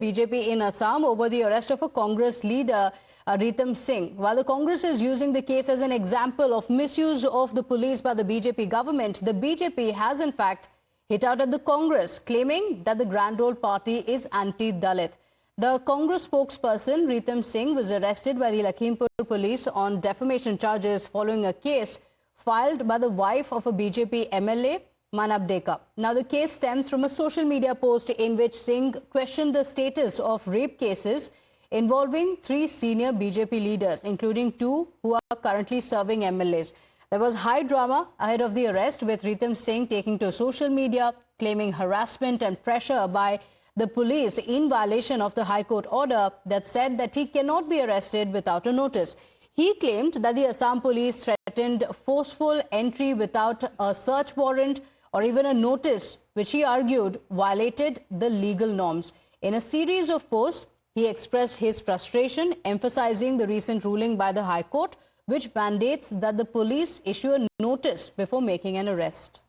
BJP in Assam over the arrest of a Congress leader, Ritam Singh. While the Congress is using the case as an example of misuse of the police by the BJP government, the BJP has in fact hit out at the Congress, claiming that the Grand Old Party is anti-Dalit. The Congress spokesperson, Ritam Singh, was arrested by the Lakhimpur police on defamation charges following a case filed by the wife of a BJP MLA, Manab Deka. Now, the case stems from a social media post in which Singh questioned the status of rape cases involving 3 senior BJP leaders, including 2 who are currently serving MLAs. There was high drama ahead of the arrest, with Ritam Singh taking to social media, claiming harassment and pressure by the police in violation of the High Court order that said that he cannot be arrested without a notice. He claimed that the Assam police threatened forceful entry without a search warrant or even a notice, which he argued violated the legal norms. In a series of posts, he expressed his frustration, emphasizing the recent ruling by the High Court, which mandates that the police issue a notice before making an arrest.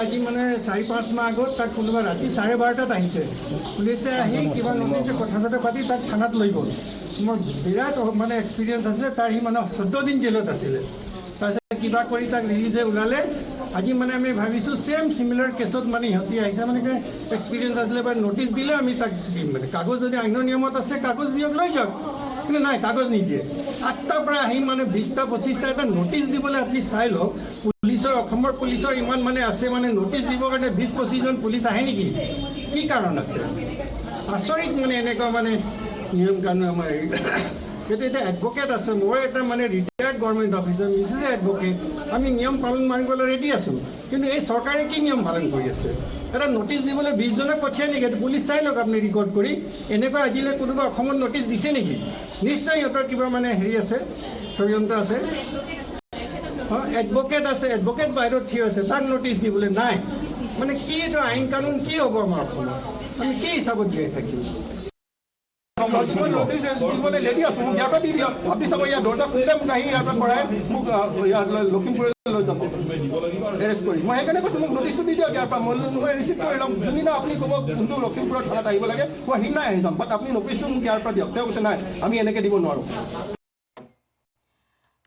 আজি মানে 4-5 মাহ আগত তাক কোনোবা ৰাতি 12:30 আহিছে পুলিচে আহি কিবা নটিছে কথা পাতি তাক থানাত লৈ গ'ল মোৰ বিৰাট মানে এক্সপেৰিয়েন্স আছে তাৰ হি মানে 14 দিন জেলত আছিলে তাৰপিছত কিবা কৰি তাক ৰিলিজে ওলালে আজি মানে আমি ভাবিছো সেম সিমিলাৰ কেছত মানে হতি আহিছে মানে এক্সপেৰিয়েন্স আসলে বা নোটিস দিলে আমি তাক দিম মানে কাগজ যদি আইনৰ নিয়মত আছে কাগজ দিয়ক লৈ যাওক কিন্তু নাই কাগজ নিদিয়ে 8টাৰ পৰা আহি মানে 20টা 25টা এটা নোটিস দিবলৈ আপুনি চাই লওক পুলিচৰ অসমৰ পুলিচৰ ইমান মানে আছে মানে নোটিস দিব কাৰণে 20-25 জন পুলিচ আহে নেকি কি কাৰণ আছে আচৰিত মানে এনেকুৱা মানে নিয়ম কানুন আমাৰ এটা এডভোকেট আছে মই এটা মানে retired government officer Mrs advocate আমি নিয়ম পালন মানিবলৈ ৰেডি আছো কিন্তু এই চৰকাৰে কি নিয়ম পালন কৰি আছে এটা নোটিস দিবলৈ 20 জনক পঠিয়াই নেকি পুলিচ চাই লওক আপুনি ৰেকৰ্ড কৰি এনেকুৱা আজিলে কোনোবা অসমত নোটিস দিছে নেকি নিশ্চয় ইহঁতৰ কিবা মানে হেৰি আছে ষড়যন্ত্ৰ আছে এডভোকেট আছে এডভোকেট বাহিৰত থিয় আছে তাক নোটিস দিবলৈ নাই মানে কি এটা আইন কানুন কি হ'ব আমাৰ অসমত আমি কি হিচাপত জীয়াই থাকিম নোটিস দিবলৈ ৰেডি আছো মোক ইয়াৰ পৰা দি দিয়ক আপুনি চাব ইয়াৰ দৰ্জা খুলিলে মোক আহি ইয়াৰ পৰা কৰাই মোক লখিমপুৰলৈ লৈ যাব এৰেষ্ট কৰি মই সেইকাৰণে কৈছোঁ মোক নোটিছটো দি দিয়ক ইয়াৰ পৰা মই ৰিচিভ কৰি ল'ম যোনদিনা আপুনি ক'ব কোনটো লখিমপুৰত থানাত আহিব লাগে মই সিদিনাই আহি যাম বাট আপুনি নোটিছটো মোক ইয়াৰ পৰা দিয়ক তেওঁ কৈছে নাই আমি এনেকৈ দিব নোৱাৰোঁ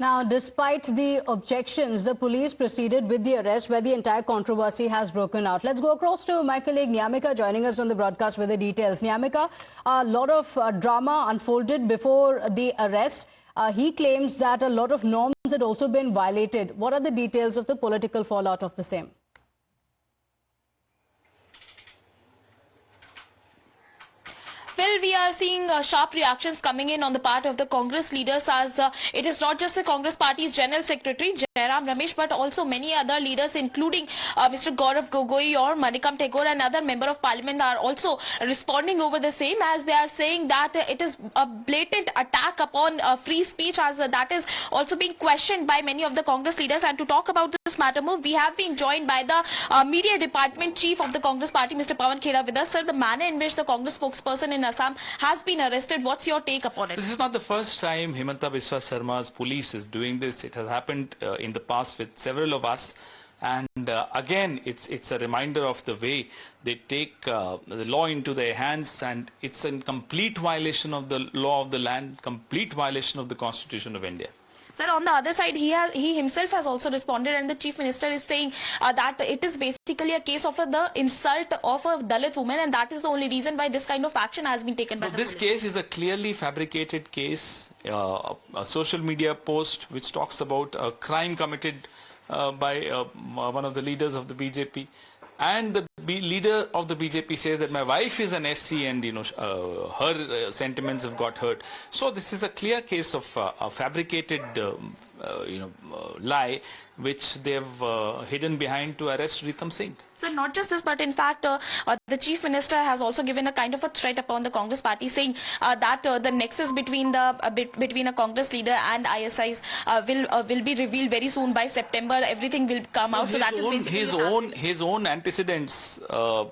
Now, despite the objections, the police proceeded with the arrest where the entire controversy has broken out. Let's go across to my colleague Nyamika joining us on the broadcast with the details. Nyamika, a lot of drama unfolded before the arrest. He claims that a lot of norms had also been violated. What are the details of the political fallout of the same? Well, we are seeing sharp reactions coming in on the part of the Congress leaders as it is not just the Congress Party's General Secretary, Jairam Ramesh, but also many other leaders, including Mr. Gaurav Gogoi or Manikam Tagore, another member of parliament, are also responding over the same, as they are saying that it is a blatant attack upon free speech, as that is also being questioned by many of the Congress leaders. And to talk about this matter more, we have been joined by the media department chief of the Congress Party, Mr. Pawan Khera, with us. Sir, the manner in which the Congress spokesperson in Assam has been arrested, what's your take upon it? This is not the first time Himanta Biswa Sarma's police is doing this. It has happened in the past with several of us, and again it's a reminder of the way they take the law into their hands, and it's a complete violation of the law of the land, complete violation of the Constitution of India. Sir, on the other side, he himself has also responded, and the Chief Minister is saying that it is basically a case of the insult of a Dalit woman, and that is the only reason why this kind of action has been taken by the This police. case is a clearly fabricated case, a social media post which talks about a crime committed by one of the leaders of the BJP. And the leader of the BJP says that my wife is an SC and her sentiments have got hurt. So this is a clear case of a fabricated lie which they've hidden behind to arrest Ritam Singh. So not just this, but in fact, the Chief Minister has also given a kind of a threat upon the Congress Party, saying that the nexus between a Congress leader and ISIs will be revealed very soon. By September, everything will come out. So that is basically his own antecedents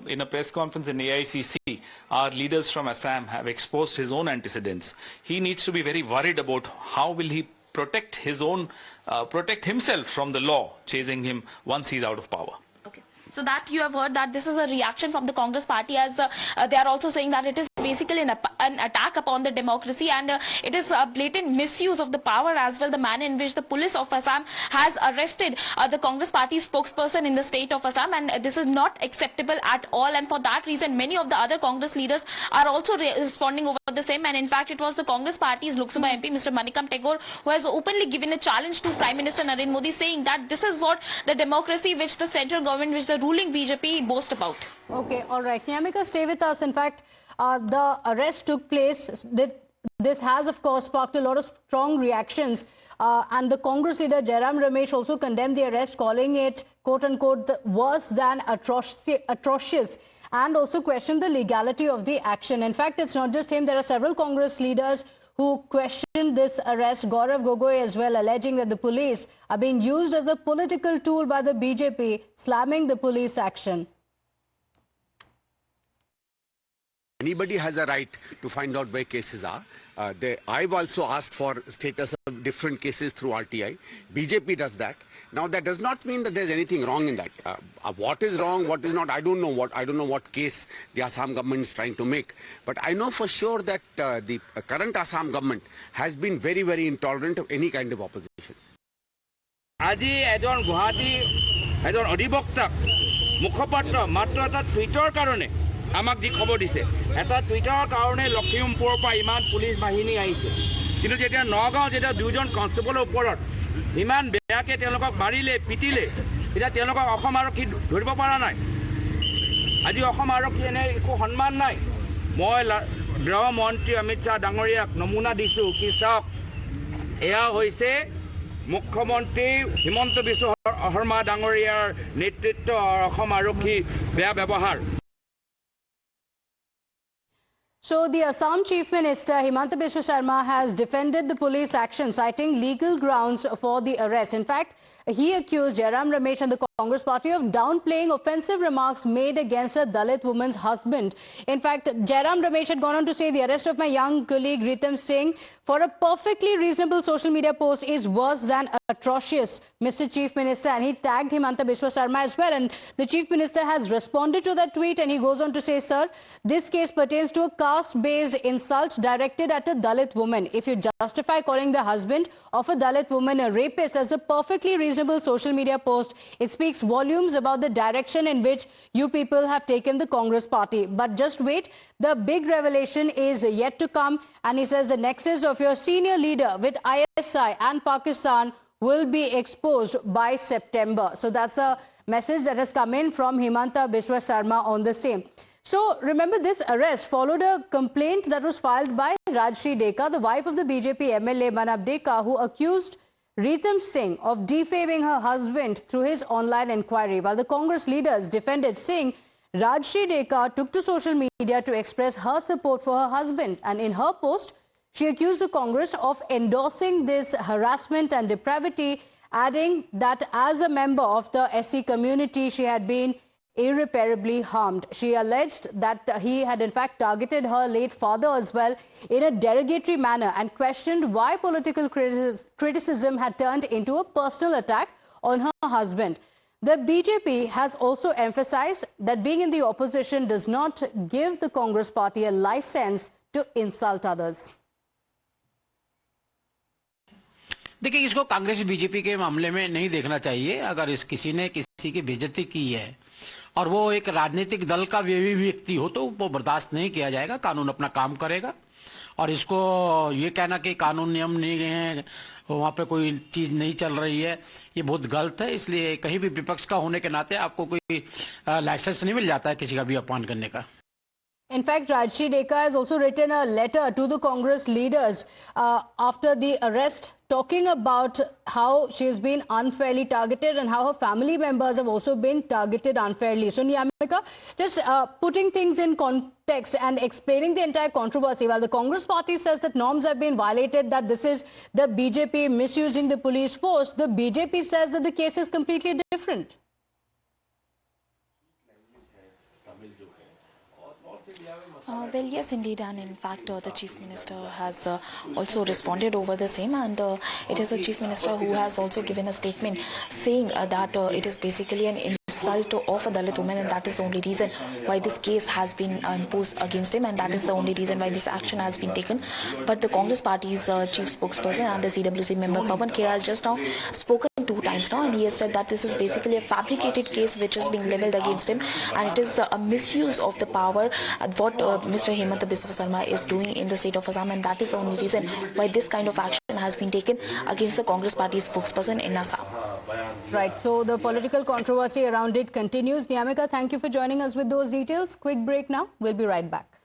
in a press conference in AICC. Our leaders from Assam have exposed his own antecedents. He needs to be very worried about how will he protect himself from the law chasing him once he's out of power. Okay. So that you have heard that this is a reaction from the Congress party, as they are also saying that it is basically an attack upon the democracy, and it is a blatant misuse of the power as well. The manner in which the police of Assam has arrested the Congress party spokesperson in the state of Assam, and this is not acceptable at all. And for that reason, many of the other Congress leaders are also responding over the same. And in fact, it was the Congress party's Lok Sabha MP, Mr. Manikam Tagore, who has openly given a challenge to Prime Minister Narendra Modi, saying that this is what the democracy which the central government, which the ruling BJP boast about. Okay, all right. Nyamika, stay with us. In fact, the arrest took place. This has, of course, sparked a lot of strong reactions. And the Congress leader, Jairam Ramesh, also condemned the arrest, calling it, quote-unquote, worse than atrocious, and also questioned the legality of the action. In fact, it's not just him. There are several Congress leaders who questioned this arrest. Gaurav Gogoi as well, alleging that the police are being used as a political tool by the BJP, slamming the police action. Anybody has a right to find out where cases are. I've also asked for status of different cases through RTI. BJP does that. Now, that does not mean that there's anything wrong in that. What is wrong, what is not, I don't know what case the Assam government is trying to make. But I know for sure that the current Assam government has been very, very intolerant of any kind of opposition. আজি এজন গুৱাহাটী এজন অধিবক্তাক মুখপাত্ৰ মাত্ৰ এটা টুইটৰ কাৰণে আমাক যি খবৰ দিছে, এটা টুইটৰ কাৰণে লখিমপুৰৰ পৰা ইমান পুলিচ বাহিনী আহিছে, কিন্তু যেতিয়া নগাঁও যেতিয়া দুজন কনষ্টেবলৰ ওপৰত ইমান বেয়াকৈ তেওঁলোকক মাৰিলে পিটিলে, এতিয়া তেওঁলোকক অসম আৰক্ষী ধৰিব পৰা নাই। আজি অসম আৰক্ষী এনে একো সন্মান নাই। মই গৃহমন্ত্ৰী অমিত শ্বাহ ডাঙৰীয়াক নমুনা দিছোঁ কি চাওক, এয়া হৈছে মুখ্যমন্ত্ৰী হিমন্ত বিশ্ব শৰ্মা ডাঙৰীয়াৰ নেতৃত্ব অসম আৰক্ষী বেয়া ব্যৱহাৰ। So the Assam Chief Minister Himanta Biswa Sarma has defended the police action, citing legal grounds for the arrest. In fact, he accused Jairam Ramesh and the Congress party of downplaying offensive remarks made against a Dalit woman's husband. In fact, Jairam Ramesh had gone on to say the arrest of my young colleague Ritam Singh for a perfectly reasonable social media post is worse than atrocious, Mr. Chief Minister. And he tagged Himanta Biswa Sarma as well. And the Chief Minister has responded to that tweet, and he goes on to say, sir, this case pertains to a caste-based insult directed at a Dalit woman. If you justify calling the husband of a Dalit woman a rapist as a perfectly reasonable social media post, it speaks volumes about the direction in which you people have taken the Congress party. But just wait, the big revelation is yet to come. And he says the nexus of your senior leader with ISI and Pakistan will be exposed by September. So that's a message that has come in from Himanta Biswa Sarma on the same. So remember, this arrest followed a complaint that was filed by Rajshri Deka, the wife of the BJP MLA Manab Deka, who accused Ritam Singh of defaming her husband through his online inquiry. While the Congress leaders defended Singh, Rajshri Deka took to social media to express her support for her husband. And in her post, she accused the Congress of endorsing this harassment and depravity, adding that as a member of the SC community, she had been irreparably harmed. She alleged that he had in fact targeted her late father as well in a derogatory manner, and questioned why political criticism had turned into a personal attack on her husband. The BJP has also emphasized that being in the opposition does not give the Congress party a license to insult others. देखिए, इसको Congress BJP के मामले में नहीं देखना चाहिए। अगर किसी ने किसी की बेइज्जती की है और वो एक राजनीतिक दल का व्यक्ति हो तो वो बर्दाश्त नहीं किया जाएगा। कानून अपना काम करेगा, और इसको ये कहना कि कानून नियम नहीं है, वहाँ पे कोई चीज नहीं चल रही है, ये बहुत गलत है। इसलिए कहीं भी विपक्ष का होने के नाते आपको कोई लाइसेंस नहीं मिल जाता है किसी का भी अपमान करने का। In fact, Rajshri Deka has also written a letter to the Congress leaders after the arrest, talking about how she has been unfairly targeted and how her family members have also been targeted unfairly. So, Nyamika, just putting things in context and explaining the entire controversy, while the Congress party says that norms have been violated, that this is the BJP misusing the police force, the BJP says that the case is completely different. Well, yes, indeed, and in fact, the Chief Minister has also responded over the same, and it is the Chief Minister who has also given a statement saying that it is basically an insult of a Dalit woman, and that is the only reason why this case has been imposed against him, and that is the only reason why this action has been taken. But the Congress Party's chief spokesperson and the CWC member Pawan Khera has just now spoken 2 times now, and he has said that this is basically a fabricated case which is being leveled against him, and it is a misuse of the power what Mr. Hemanta Biswa Sarma is doing in the state of Assam, and that is the only reason why this kind of action has been taken against the Congress Party's spokesperson in Assam. Right, so the political controversy around it continues. Niyamika, thank you for joining us with those details. Quick break now. We'll be right back.